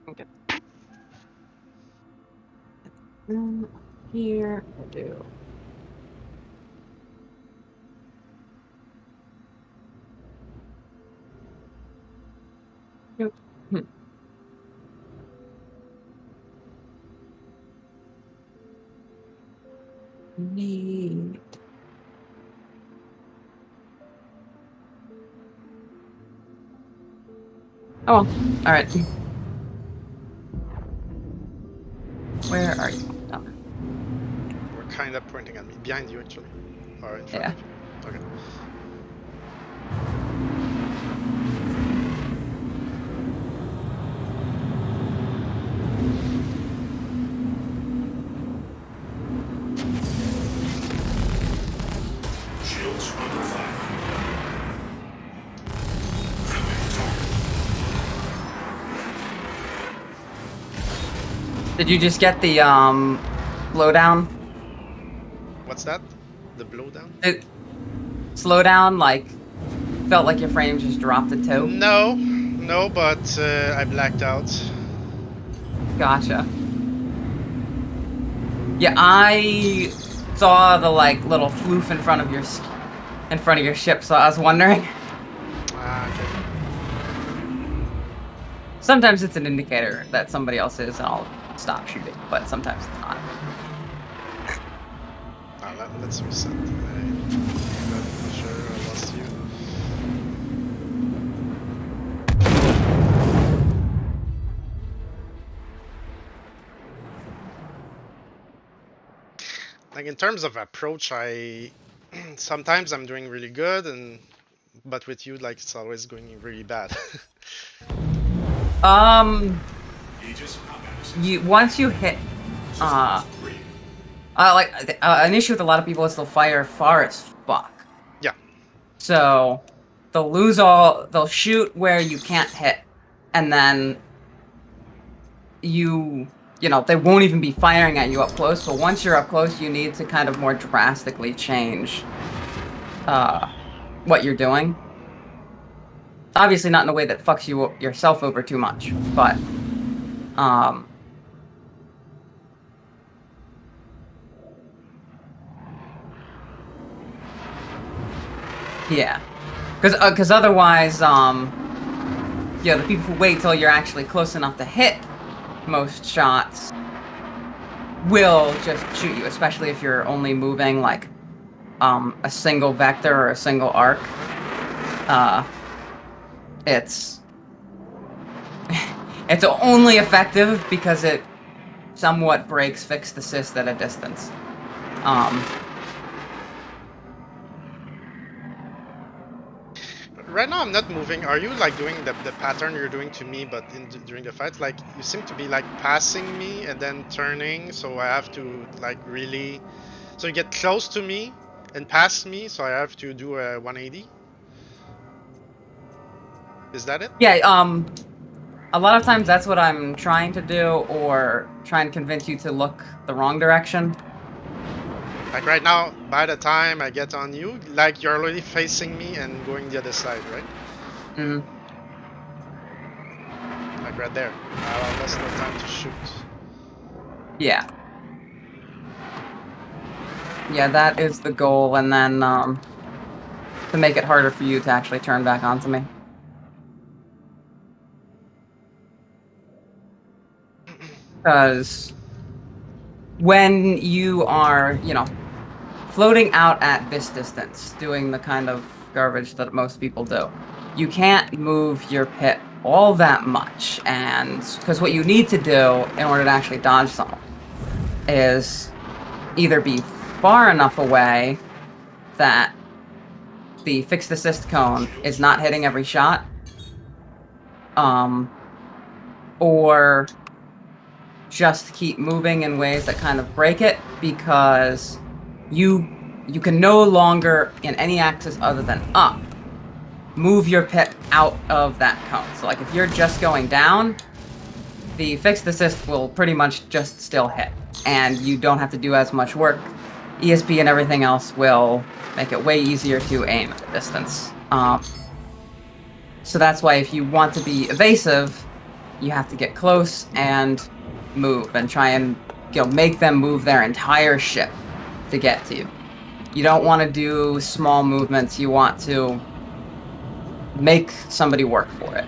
Okay. Then here I do. Yep. Neat. Oh, all right. Where are you? Oh, We're kind of pointing at me. Behind you, actually. Or in front yeah. of you. Okay. Shields under fire. Did you just get the slowdown? What's that? The blowdown? It slowdown, like felt like your frames just dropped a two. No, but I blacked out. Gotcha. Yeah, I saw the like little floof in front of your ship, so I was wondering. Ah, okay. Sometimes it's an indicator that somebody else is, and I'll stop shooting, but sometimes it's not. Let's reset. I'm not sure I lost you. Like in terms of approach, I sometimes I'm doing really good, but with you, like it's always going really bad. You once you hit, an issue with a lot of people is they'll fire far as fuck. Yeah. So they'll shoot where you can't hit, and then they won't even be firing at you up close. So once you're up close, you need to kind of more drastically change what you're doing. Obviously not in a way that fucks yourself over too much, but yeah, because otherwise, the people who wait till you're actually close enough to hit most shots will just shoot you, especially if you're only moving like a single vector or a single arc. It's it's only effective because it somewhat breaks fixed assist at a distance. Right now I'm not moving. Are you like doing the pattern you're doing to me, but during the fight, like you seem to be like passing me and then turning, so I have to like really, so you get close to me and pass me, so I have to do a 180. Is that it? Yeah, a lot of times that's what I'm trying to do, or try and convince you to look the wrong direction. Like right now, by the time I get on you, like you're already facing me and going the other side, right? Mm. Like right there. That's no time to shoot. Yeah. Yeah, that is the goal, and then to make it harder for you to actually turn back onto me. Because when you are, floating out at this distance, doing the kind of garbage that most people do, you can't move your pit all that much. And because what you need to do in order to actually dodge someone is either be far enough away that the fixed assist cone is not hitting every shot, or just keep moving in ways that kind of break it, because you can no longer, in any axis other than up, move your pit out of that cone. So like if you're just going down, the fixed assist will pretty much just still hit, and you don't have to do as much work. ESP and everything else will make it way easier to aim at a distance. So that's why if you want to be evasive, you have to get close and move and try and make them move their entire ship to get to you. You don't want to do small movements. You want to make somebody work for it.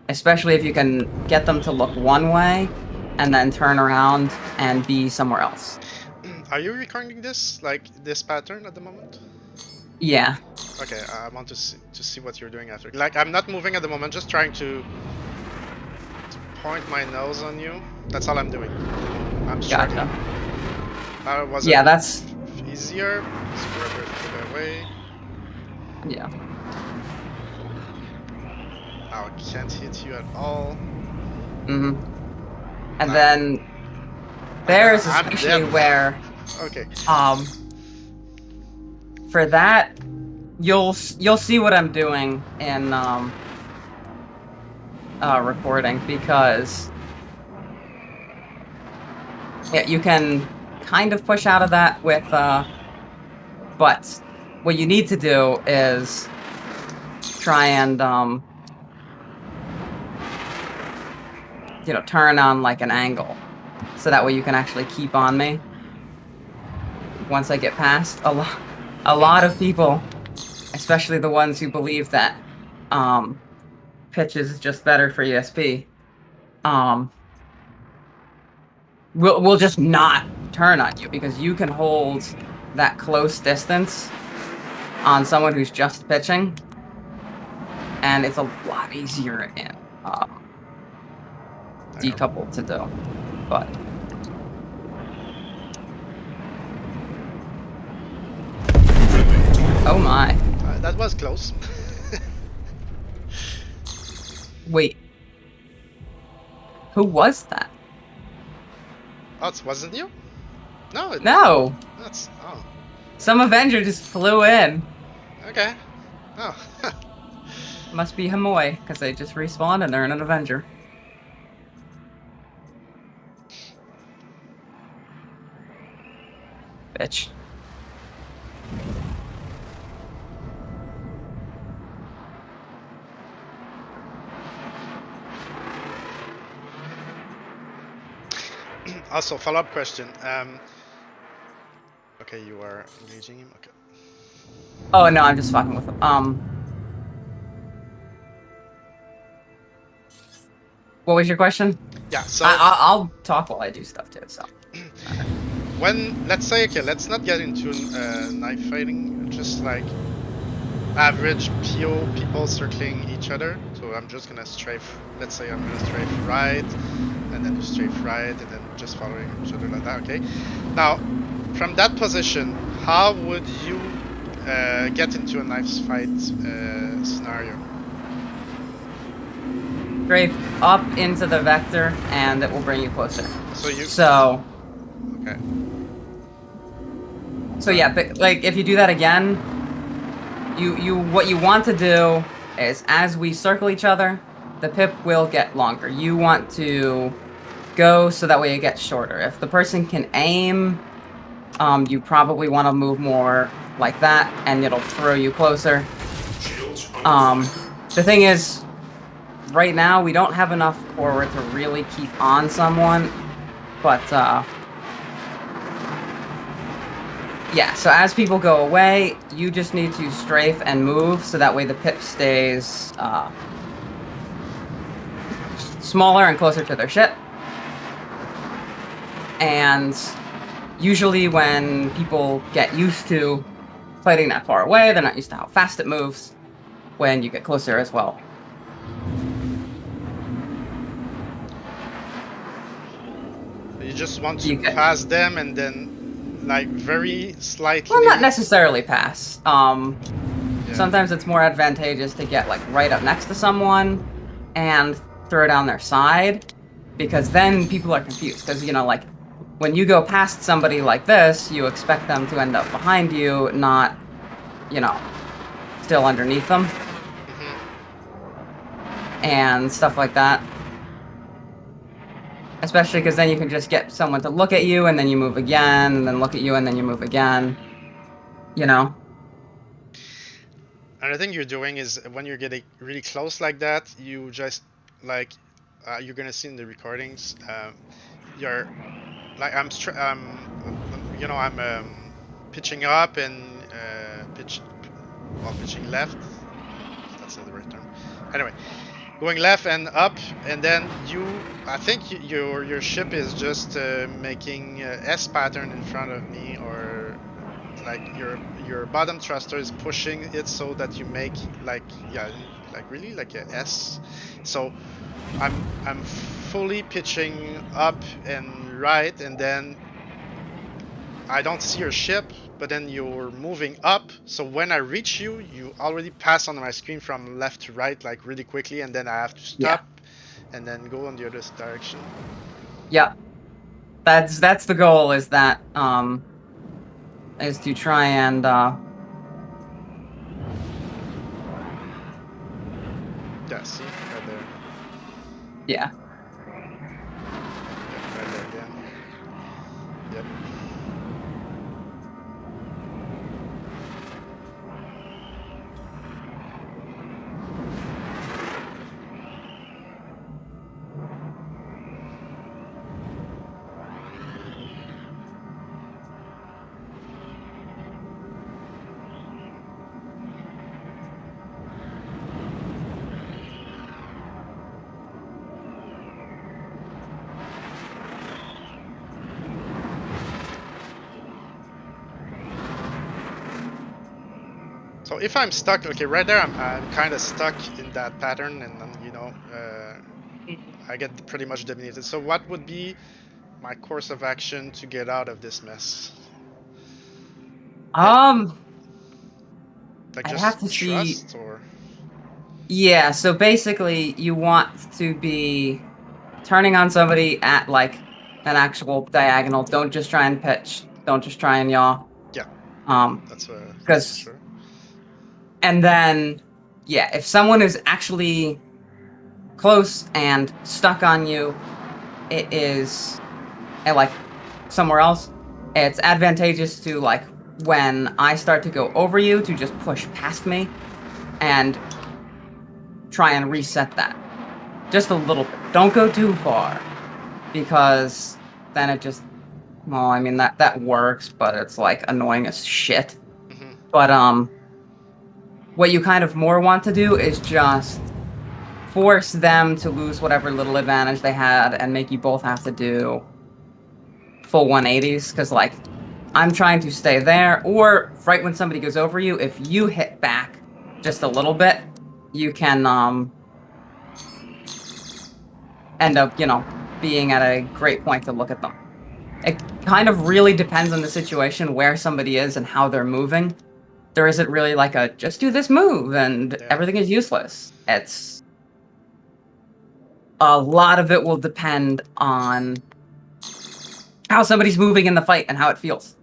Especially if you can get them to look one way and then turn around and be somewhere else. Are you recording this, like this pattern at the moment? Yeah. Okay, I want to see what you're doing after. Like, I'm not moving at the moment, just trying to point my nose on you. That's all I'm doing. I'm struggling. Gotcha. Yeah, that's easier. Scrub it away. Yeah. Now I can't hit you at all. Mm-hmm. And then there's especially where okay. For that you'll see what I'm doing in recording, because you can kind of push out of that with but what you need to do is try and turn on like an angle, so that way you can actually keep on me once I get past. A lot of people, especially the ones who believe that pitch is just better for ESP, will just not turn on you, because you can hold that close distance on someone who's just pitching, and it's a lot easier in decoupled to do. But oh my, that was close. Wait, who was that? Oh, it wasn't you? No. No. That's Some Avenger just flew in. Okay. Oh. Must be Hamoy, because they just respawned and they're in an Avenger. Bitch. Also, follow-up question. Okay, you are engaging him. Okay. Oh no, I'm just fucking with him. What was your question? Yeah, so I'll talk while I do stuff too. So when, let's say, okay, let's not get into knife fighting. Just like average PO people circling each other. So I'm just gonna strafe. Let's say I'm gonna strafe right, and then strafe right, and then just following each other like that. Okay. Now, from that position, how would you get into a knife fight scenario? strafe up into the vector, and it will bring you closer. So okay. So yeah, but like if you do that again, what you want to do is, as we circle each other, the pip will get longer. You want to go so that way it gets shorter. If the person can aim, you probably want to move more like that, and it'll throw you closer. The thing is, right now we don't have enough forward to really keep on someone, but yeah, so as people go away, you just need to strafe and move, so that way the pip stays smaller and closer to their ship. And usually when people get used to fighting that far away, they're not used to how fast it moves when you get closer as well. You just want to pass them and then, like, very slightly... Well, not necessarily pass. Yeah. Sometimes it's more advantageous to get, like, right up next to someone and throw down their side, because then people are confused. Because, like, when you go past somebody like this, you expect them to end up behind you, not, still underneath them. Mm-hmm. And stuff like that. Especially because then you can just get someone to look at you, and then you move again, and then look at you, and then you move again. Another thing you're doing is when you're getting really close like that, you just like you're gonna see in the recordings. You're like you know, I'm pitching up and pitching left. That's not the right term. Anyway, going left and up, and then I think your ship is just making S pattern in front of me, or like your bottom thruster is pushing it so that you make like, yeah, like really like a S. So I'm fully pitching up and right, and then I don't see your ship, but then you're moving up. So when I reach you, you already pass on my screen from left to right, like really quickly, and then I have to stop and then go in the other direction. Yeah. That's the goal, is that is to try and Yeah, see? Right there. yeah. Yep, right there again. Yep. So if I'm stuck, okay, right there, I'm kind of stuck in that pattern, and then, you know, I get pretty much dominated. So what would be my course of action to get out of this mess? Like I'd just have to see. trust, or Yeah, so basically you want to be turning on somebody at like an actual diagonal. Don't just try and pitch. Don't just try and yaw. yeah, that's Because sure. and then yeah, if someone is actually close and stuck on you, it is like somewhere else. It's advantageous to, like, when I start to go over you, to just push past me and try and reset that. Just a little bit. Don't go too far, because then it just, well, I mean, that works, but it's like annoying as shit. Mm-hmm. But what you kind of more want to do is just force them to lose whatever little advantage they had and make you both have to do full 180s, because like I'm trying to stay there, or right when somebody goes over you, if you hit back just a little bit, you can end up, you know, being at a great point to look at them. It kind of really depends on the situation, where somebody is and how they're moving. There isn't really like a just do this move and everything is useless. It's a lot of it will depend on how somebody's moving in the fight and how it feels,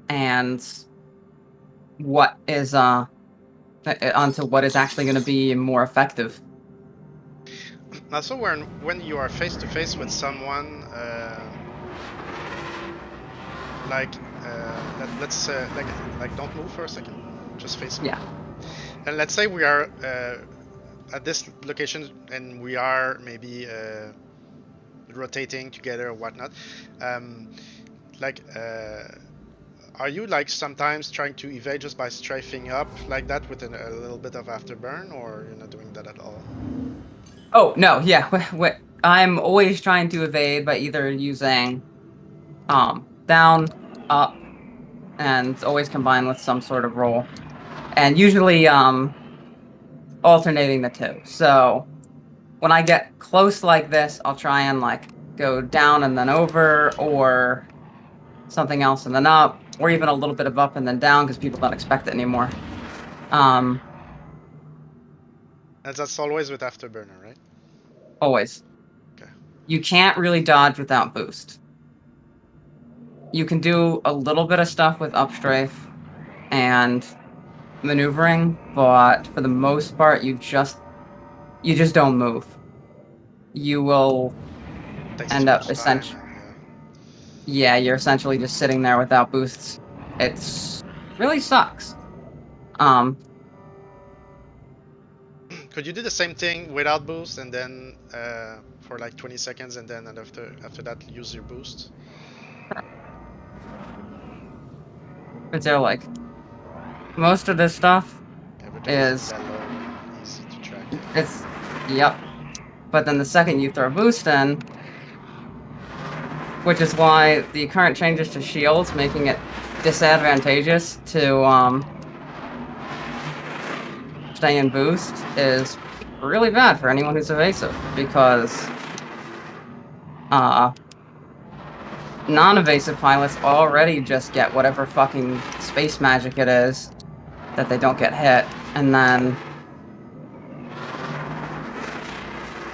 and what is onto what is actually going to be more effective. Also, when you are face to face with someone, let's like don't move for a second, just face me. Yeah. And let's say we are at this location, and we are maybe rotating together or whatnot. Are you like sometimes trying to evade just by strafing up like that with a little bit of afterburn, or you're not doing that at all? Oh no, yeah. I'm always trying to evade by either using down, up, and always combined with some sort of roll, and usually alternating the two. So when I get close like this, I'll try and like go down and then over, or something else and then up, or even a little bit of up and then down, because people don't expect it anymore. And that's always with afterburner, right? Always. Okay. You can't really dodge without boost. You can do a little bit of stuff with upstrafe and maneuvering, but for the most part, you just don't move. You will end up essentially. Yeah, you're essentially just sitting there without boosts. It's really sucks. Could you do the same thing without boost and then for like 20 seconds and then after that use your boost? But so like most of this stuff Everything is mellow and easy to track. Yeah. it's yep. But then the second you throw boost in, which is why the current changes to shields making it disadvantageous to stay in boost is really bad for anyone who's evasive, because non-evasive pilots already just get whatever fucking space magic it is that they don't get hit, and then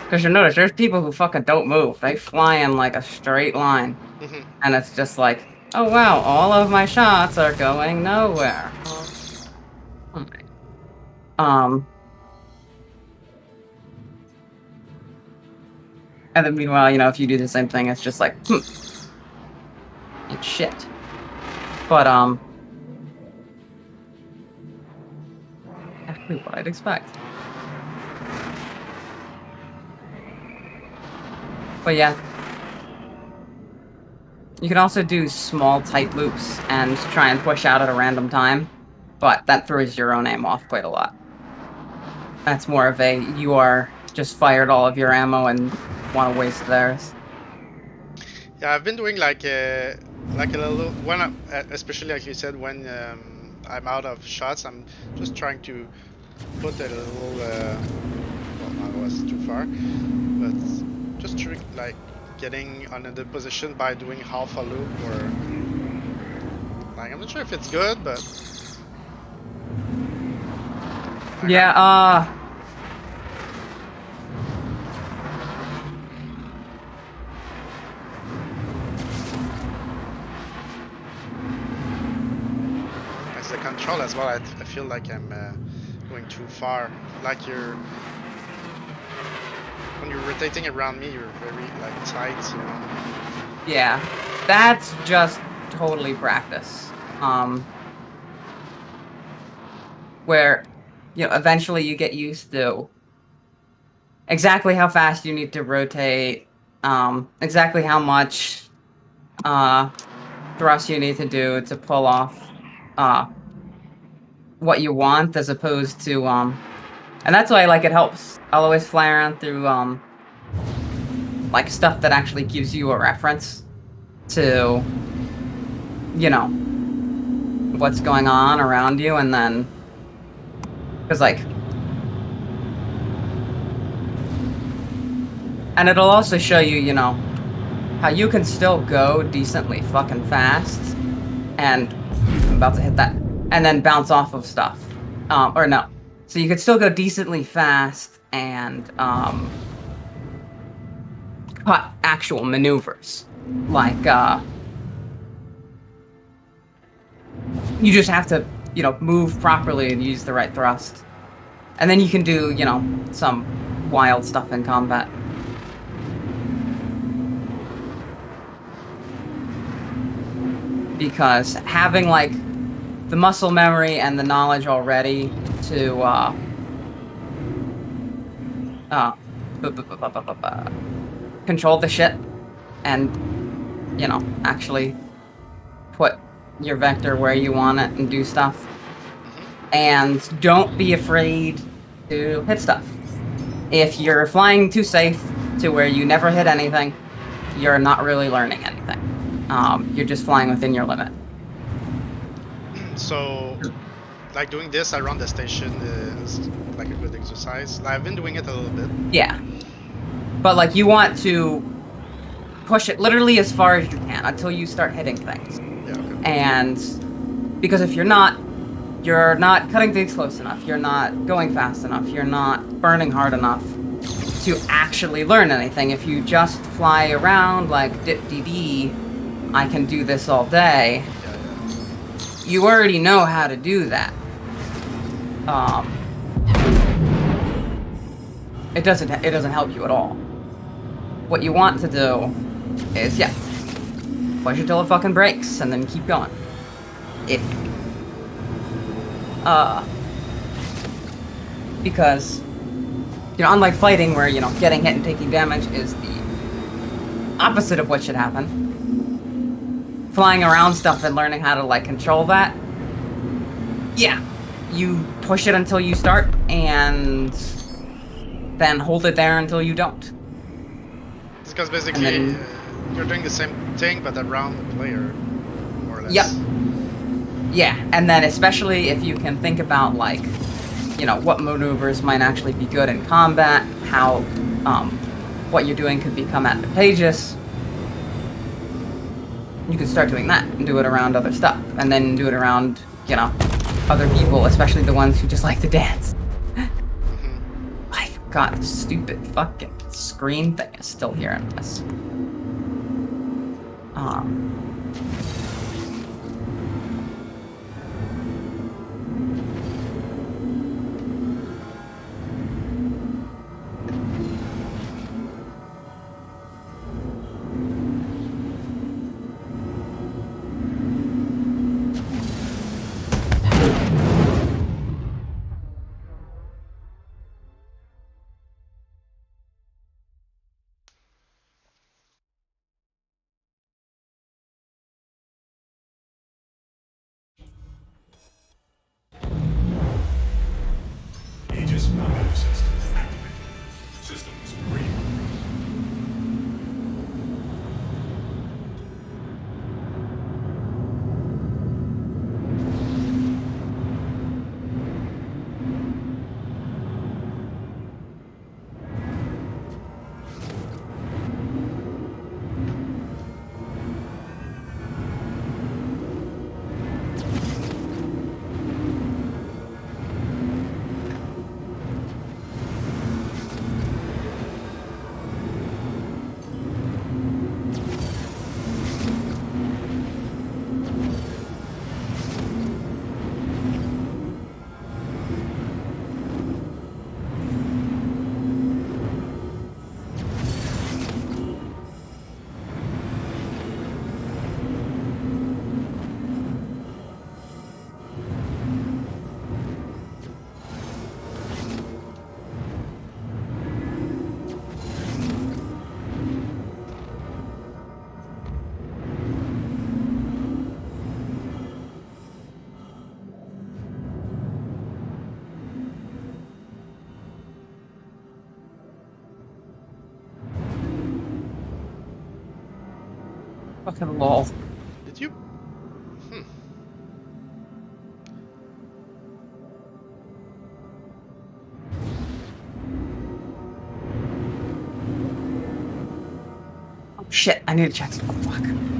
because you'll notice there's people who fucking don't move. They fly in like a straight line. And it's just like, oh wow, all of my shots are going nowhere. Alright. And then meanwhile, you know, if you do the same thing, it's just like, it's shit. But, exactly what I'd expect. But yeah. You can also do small, tight loops and try and push out at a random time, but that throws your own aim off quite a lot. That's more of a, you are just fired all of your ammo and want to waste theirs. Yeah, I've been doing like a little when especially like you said, when I'm out of shots, I'm just trying to put a little well, I was too far, but just like getting on the position by doing half a loop, or like, I'm not sure if it's good, but yeah, as the control as well, I feel like I'm going too far. Like when you're rotating around me, you're very like tight, you know? yeah, that's just totally practice. Where, you know, eventually you get used to exactly how fast you need to rotate, exactly how much thrust you need to do to pull off what you want, as opposed to and that's why, like, it helps. I'll always fly around through like stuff that actually gives you a reference to, you know, what's going on around you, and then because like, and it'll also show you, you know, how you can still go decently fucking fast, and I'm about to hit that, and then bounce off of stuff, or no, so you could still go decently fast and cut actual maneuvers, like you just have to, you know, move properly and use the right thrust, and then you can do, you know, some wild stuff in combat. Because having like the muscle memory and the knowledge already to control the shit and, you know, actually put your vector where you want it and do stuff. And don't be afraid to hit stuff. If you're flying too safe to where you never hit anything, you're not really learning anything. You're just flying within your limit. So, like, doing this around the station is like a good exercise. Like, I've been doing it a little bit. Yeah. But, like, you want to push it literally as far as you can until you start hitting things. Yeah, okay. And because if you're not cutting things close enough, you're not going fast enough, you're not burning hard enough to actually learn anything. If you just fly around like dip-dee-dee, I can do this all day, you already know how to do that. It doesn't help you at all. What you want to do is, yeah, push it till it fucking breaks and then keep going. Because Unlike fighting where, getting hit and taking damage is the opposite of what should happen. Flying around stuff and learning how to, like, control that. Yeah. You push it until you start, and then hold it there until you don't. It's because basically then- you're doing the same thing but around the player, more or less. Yep. Yeah, and then especially if you can think about, like, what maneuvers might actually be good in combat, how what you're doing could become advantageous. You can start doing that and do it around other stuff, and then do it around, other people, especially the ones who just like to dance. I forgot, the stupid fucking screen thing is still here in this. Aegis combat system activated. Systems green. Fucking lol. Did you? Oh, shit, I need to check some. Fuck.